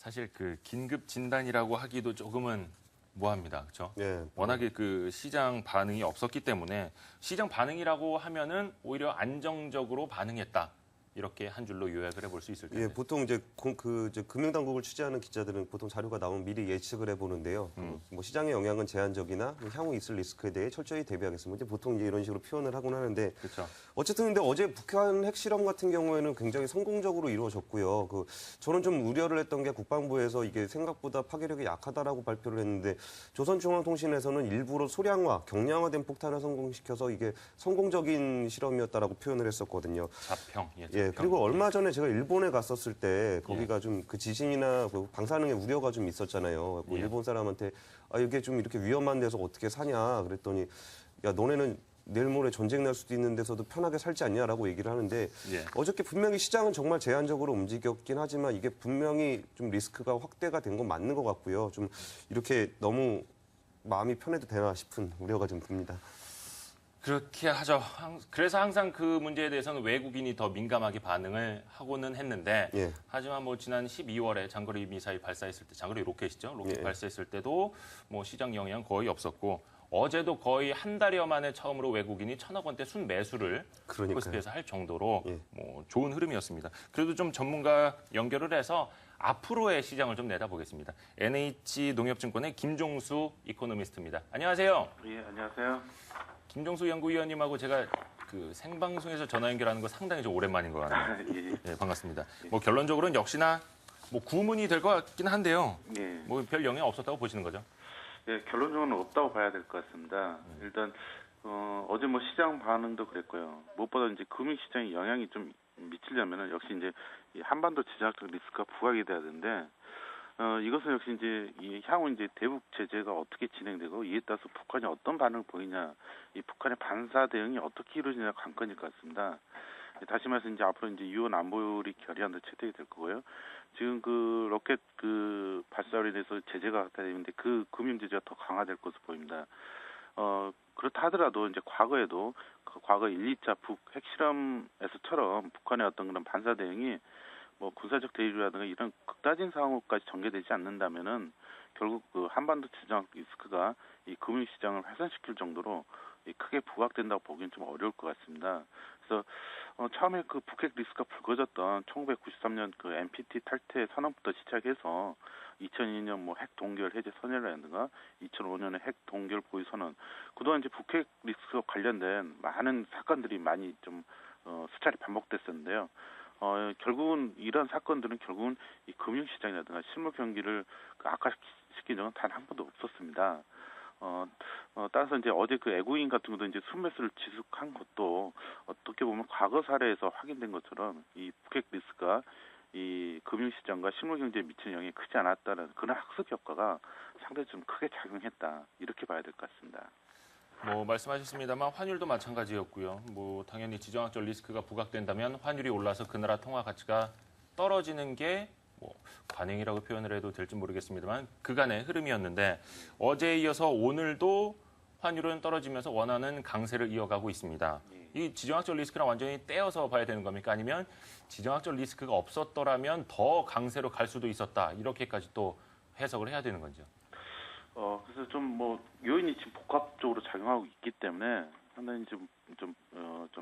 사실 그 긴급 진단이라고 하기도 조금은 뭐합니다. 그렇죠? 예. 워낙에 그 시장 반응이 없었기 때문에 시장 반응이라고 하면은 오히려 안정적으로 반응했다. 이렇게 한 줄로 요약을 해볼 수 있을 텐데. 예, 보통 이제 이제 금융당국을 취재하는 기자들은 보통 자료가 나오면 미리 예측을 해보는데요. 뭐 시장의 영향은 제한적이나 뭐 향후 있을 리스크에 대해 철저히 대비하겠습니다. 보통 이제 이런 식으로 표현을 하곤 하는데, 그렇죠. 어쨌든 근데 어제 북한 핵실험 같은 경우에는 굉장히 성공적으로 이루어졌고요. 저는 좀 우려를 했던 게 국방부에서 이게 생각보다 파괴력이 약하다라고 발표를 했는데, 조선중앙통신에서는 일부러 소량화, 경량화된 폭탄을 성공시켜서 이게 성공적인 실험이었다라고 표현을 했었거든요. 자평. 예, 그리고 얼마 전에 제가 일본에 갔었을 때 거기가 좀 그 지진이나 그 방사능의 우려가 좀 있었잖아요. 예. 일본 사람한테 이게 좀 이렇게 위험한 데서 어떻게 사냐 그랬더니 야 너네는 내일 모레 전쟁 날 수도 있는 데서도 편하게 살지 않냐라고 얘기를 하는데 예. 어저께 분명히 시장은 정말 제한적으로 움직였긴 하지만 이게 분명히 좀 리스크가 확대가 된 건 맞는 것 같고요. 좀 이렇게 너무 마음이 편해도 되나 싶은 우려가 좀 듭니다. 그렇게 하죠. 그래서 항상 그 문제에 대해서는 외국인이 더 민감하게 반응을 하고는 했는데, 예. 하지만 뭐 지난 12월에 장거리 미사일 발사했을 때, 장거리 로켓이죠. 로켓 예. 발사했을 때도 뭐 시장 영향 거의 없었고, 어제도 거의 한 달여 만에 처음으로 외국인이 1,000억 원대 순매수를 그러니까요. 코스피에서 할 정도로 예. 뭐 좋은 흐름이었습니다. 그래도 좀 전문가 연결을 해서 앞으로의 시장을 좀 내다보겠습니다. NH농협증권의 김종수 이코노미스트입니다. 안녕하세요. 예, 안녕하세요. 김종수 연구위원님하고 제가 그 생방송에서 전화 연결하는 거 상당히 좀 오랜만인 것 같네요. 예, 예, 반갑습니다. 뭐 결론적으로는 역시나 뭐 구문이 될 것 같긴 한데요. 예. 뭐 별 영향 없었다고 보시는 거죠? 예, 결론적으로는 없다고 봐야 될 것 같습니다. 일단 어제 뭐 시장 반응도 그랬고요. 무엇보다 이제 금융시장에 영향이 좀 미치려면은 역시 이제 이 한반도 지정학적 리스크가 부각이 돼야 되는데 이것은 역시 이제 이 향후 이제 대북 제재가 어떻게 진행되고 이에 따라서 북한이 어떤 반응을 보이냐, 이 북한의 반사 대응이 어떻게 이루어지냐 관건일 것 같습니다. 다시 말해서 이제 앞으로 이제 유엔 안보리 결의안도 채택이 될 거고요. 지금 그 로켓 그 발사로 인해서 제재가 확대되는데 그 금융 제재가 더 강화될 것으로 보입니다. 그렇다 하더라도 이제 과거에도 그 과거 1, 2차 북 핵실험에서처럼 북한의 어떤 그런 반사 대응이 뭐 군사적 대립이라든가 이런 극단적인 상황까지 전개되지 않는다면은 결국 그 한반도 지정 리스크가 이 금융시장을 훼손시킬 정도로 크게 부각된다고 보기는 좀 어려울 것 같습니다. 그래서 처음에 그 북핵 리스크가 불거졌던 1993년 그 NPT 탈퇴 선언부터 시작해서 2002년 뭐 핵 동결 해제 선언이라든가 2005년에 핵 동결 보위 선언, 그동안 이제 북핵 리스크와 관련된 많은 사건들이 많이 좀 수차례 반복됐었는데요. 결국은 이런 사건들은 결국은 이 금융시장이라든가 실물 경기를 악화시킨 적은 단 한 번도 없었습니다. 따라서 이제 어제 그 애국인 같은 것도 이제 순매수를 지속한 것도 어떻게 보면 과거 사례에서 확인된 것처럼 이 북핵 리스크가 이 금융시장과 실물 경제에 미치는 영향이 크지 않았다는 그런 학습 효과가 상당히 좀 크게 작용했다, 이렇게 봐야 될 것 같습니다. 뭐 말씀하셨습니다만 환율도 마찬가지였고요. 뭐 당연히 지정학적 리스크가 부각된다면 환율이 올라서 그 나라 통화 가치가 떨어지는 게 뭐 관행이라고 표현을 해도 될지 모르겠습니다만 그간의 흐름이었는데, 어제에 이어서 오늘도 환율은 떨어지면서 원화는 강세를 이어가고 있습니다. 이 지정학적 리스크랑 완전히 떼어서 봐야 되는 겁니까? 아니면 지정학적 리스크가 없었더라면 더 강세로 갈 수도 있었다, 이렇게까지 또 해석을 해야 되는 건지요? 그래서 좀 뭐 요인이 지금 복합적으로 작용하고 있기 때문에 상당히 좀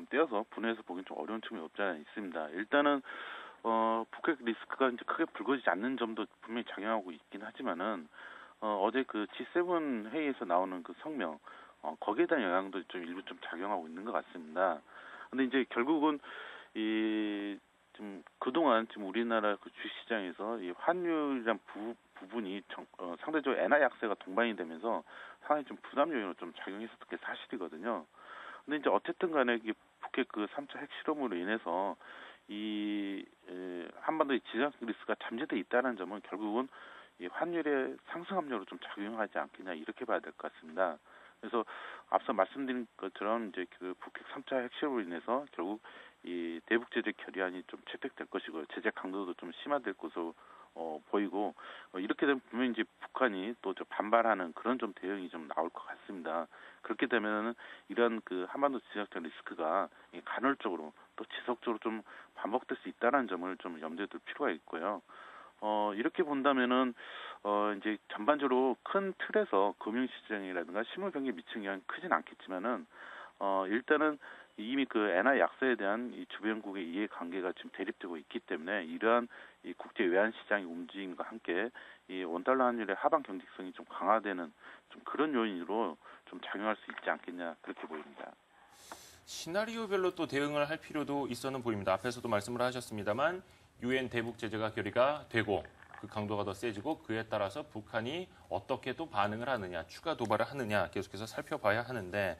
떼어서 분해해서 보기는 좀 어려운 측면이 없지 않아 있습니다. 일단은 북핵 리스크가 이제 크게 불거지지 않는 점도 분명히 작용하고 있긴 하지만은 어제 그 G7 회의에서 나오는 그 성명, 거기에 대한 영향도 좀 일부 좀 작용하고 있는 것 같습니다. 근데 이제 결국은 좀 그동안 지금 우리나라 그 주식시장에서 이 환율이란 부분이 상대적으로 엔화 약세가 동반이 되면서 상당히 좀 부담 요인으로 좀 작용했었던 게 사실이거든요. 근데 이제 어쨌든 간에 이 북핵 그 3차 핵실험으로 인해서 이 한반도의 지정 리스크가 잠재돼 있다는 점은 결국은 이 환율의 상승 압력으로 좀 작용하지 않겠냐, 이렇게 봐야 될 것 같습니다. 그래서 앞서 말씀드린 것처럼 이제 그 북핵 3차 핵실험으로 인해서 결국 이 대북 제재 결의안이 좀 채택될 것이고 제재 강도도 좀 심화될 것으로 보이고, 이렇게 되면 분명히 이제 북한이 또 반발하는 그런 좀 대응이 좀 나올 것 같습니다. 그렇게 되면은 이런 그 한반도 지정학적 리스크가 간헐적으로 또 지속적으로 좀 반복될 수 있다는 점을 좀 염두에 둘 필요가 있고요. 이렇게 본다면은 이제 전반적으로 큰 틀에서 금융시장이라든가 실물 경기에 미치는 영향이 크진 않겠지만은 일단은 이미 그 엔화 약세에 대한 이 주변국의 이해관계가 지금 대립되고 있기 때문에 이러한 이 국제 외환 시장의 움직임과 함께 이 원달러 환율의 하방 경직성이 좀 강화되는 좀 그런 요인으로 좀 작용할 수 있지 않겠냐 그렇게 보입니다. 시나리오별로 또 대응을 할 필요도 있어는 보입니다. 앞에서도 말씀을 하셨습니다만 유엔 대북 제재가 결의가 되고 그 강도가 더 세지고 그에 따라서 북한이 어떻게 또 반응을 하느냐, 추가 도발을 하느냐 계속해서 살펴봐야 하는데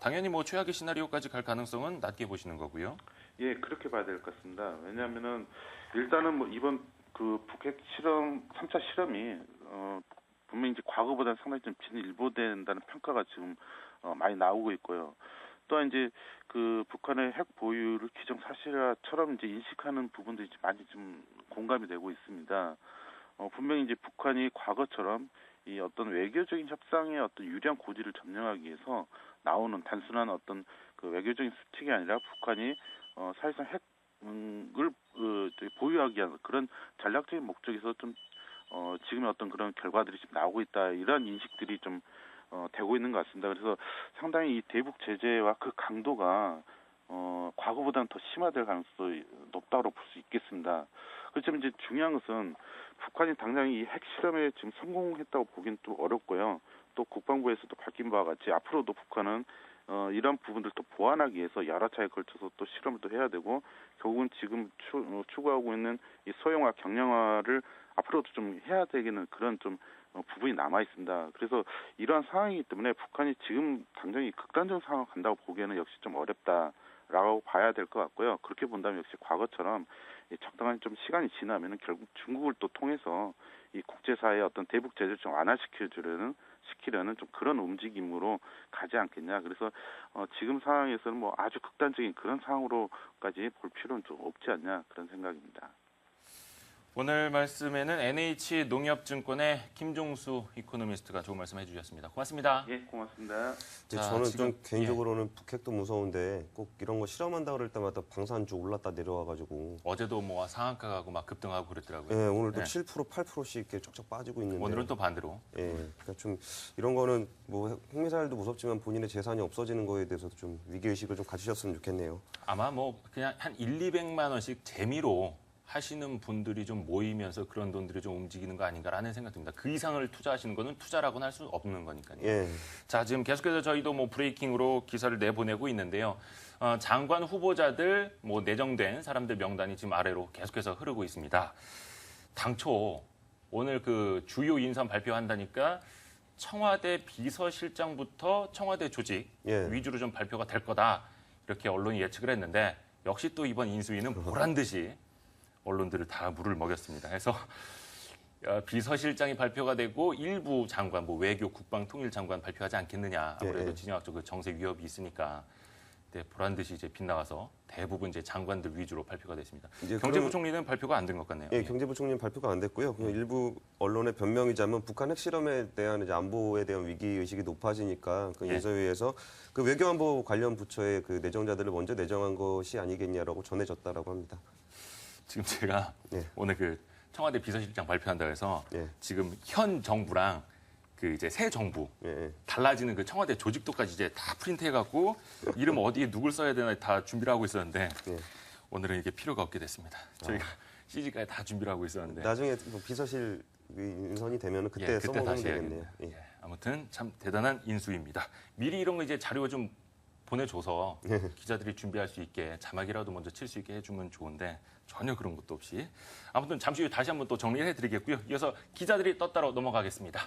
당연히 뭐 최악의 시나리오까지 갈 가능성은 낮게 보시는 거고요. 예, 그렇게 봐야 될 것 같습니다. 왜냐하면은 일단은 뭐 이번 그 북핵 실험 3차 실험이 분명히 이제 과거보다는 상당히 좀 진일보된다는 평가가 지금 많이 나오고 있고요. 또한 이제 그 북한의 핵 보유를 기정 사실화처럼 이제 인식하는 부분들이 많이 좀 공감이 되고 있습니다. 분명히 이제 북한이 과거처럼 이 어떤 외교적인 협상의 어떤 유리한 고지를 점령하기 위해서 나오는 단순한 어떤 그 외교적인 수칙이 아니라 북한이 사실상 핵을 보유하기 위한 그런 전략적인 목적에서 좀 지금의 어떤 그런 결과들이 지금 나오고 있다 이런 인식들이 좀 되고 있는 것 같습니다. 그래서 상당히 이 대북 제재와 그 강도가 과거보다는 더 심화될 가능성이 높다고 볼 수 있겠습니다. 그렇지만 이제 중요한 것은 북한이 당장 이 핵 실험에 지금 성공했다고 보기는 또 어렵고요. 또 국방부에서도 밝힌 바와 같이 앞으로도 북한은 이런 부분들 또 보완하기 위해서 여러 차례 걸쳐서 또 실험을 또 해야 되고 결국은 지금 추구하고 있는 이 소형화, 경량화를 앞으로도 좀 해야 되겠는 그런 좀 부분이 남아 있습니다. 그래서 이러한 상황이기 때문에 북한이 지금 당장 이 극단적인 상황을 간다고 보기에는 역시 좀 어렵다라고 봐야 될 것 같고요. 그렇게 본다면 역시 과거처럼 적당한 좀 시간이 지나면은 결국 중국을 또 통해서 이 국제사회의 어떤 대북 제재를 좀 완화시키려는 좀 그런 움직임으로 가지 않겠냐. 그래서 지금 상황에서는 뭐 아주 극단적인 그런 상황으로까지 볼 필요는 좀 없지 않냐 그런 생각입니다. 오늘 말씀에는 NH농협증권의 김종수 이코노미스트가 좋은 말씀 해주셨습니다. 고맙습니다. 예, 고맙습니다. 자, 저는 지금, 좀 개인적으로는 북핵도 무서운데 꼭 이런 거 실험한다 그럴 때마다 방산주 올랐다 내려와가지고 어제도 뭐 상한가 가고 막 급등하고 그랬더라고요. 예, 오늘도 네. 7% 8%씩 이렇게 쫙쫙 빠지고 있는데 오늘은 또 반대로. 예, 그러니까 좀 이런 거는 뭐 핵미사일도 무섭지만 본인의 재산이 없어지는 거에 대해서도 좀 위기의식을 좀 가지셨으면 좋겠네요. 아마 뭐 그냥 한 200만 원씩 재미로 하시는 분들이 좀 모이면서 그런 돈들이 좀 움직이는 거 아닌가라는 생각이 듭니다. 그 이상을 투자하시는 거는 투자라고는 할 수 없는 거니까요. 예. 자, 지금 계속해서 저희도 뭐 브레이킹으로 기사를 내보내고 있는데요. 장관 후보자들 뭐 내정된 사람들 명단이 지금 아래로 계속해서 흐르고 있습니다. 당초 오늘 그 주요 인선 발표한다니까 청와대 비서실장부터 청와대 조직 예. 위주로 좀 발표가 될 거다. 이렇게 언론이 예측을 했는데 역시 또 이번 인수위는 보란 듯이 언론들을 다 물을 먹였습니다. 그래서 비서실장이 발표가 되고 일부 장관, 뭐 외교, 국방, 통일 장관 발표하지 않겠느냐. 아무래도 예. 지정학적 그 정세 위협이 있으니까. 네, 보란 듯이 이제 빗나가서 대부분 이제 장관들 위주로 발표가 됐습니다. 이제 경제부총리는 발표가 안 된 것 같네요. 예, 경제부총리는 발표가 안 됐고요. 그 일부 언론의 변명이자면 북한 핵실험에 대한 이제 안보에 대한 위기 의식이 높아지니까 그 예. 인사위에서 그 외교안보 관련 부처의 그 내정자들을 먼저 내정한 것이 아니겠냐라고 전해졌다라고 합니다. 지금 제가 예. 오늘 그 청와대 비서실장 발표한다고 해서 예. 지금 현 정부랑 그 이제 새 정부 예, 예. 달라지는 그 청와대 조직도까지 이제 다 프린트해갖고 이름 어디에 누굴 써야 되나 다 준비를 하고 있었는데 예. 오늘은 이게 필요가 없게 됐습니다. 저희가 CG까지 다 준비를 하고 있었는데 나중에 뭐 비서실 인선이 되면 그때 그때 써먹으면 다시 되겠네요. 해야겠네요. 예, 아무튼 참 대단한 인수입니다. 미리 이런 거 이제 자료 좀 보내줘서 기자들이 준비할 수 있게 자막이라도 먼저 칠 수 있게 해주면 좋은데 전혀 그런 것도 없이 아무튼 잠시 후에 다시 한번 또 정리를 해드리겠고요. 이어서 기자들이 떴다로 넘어가겠습니다.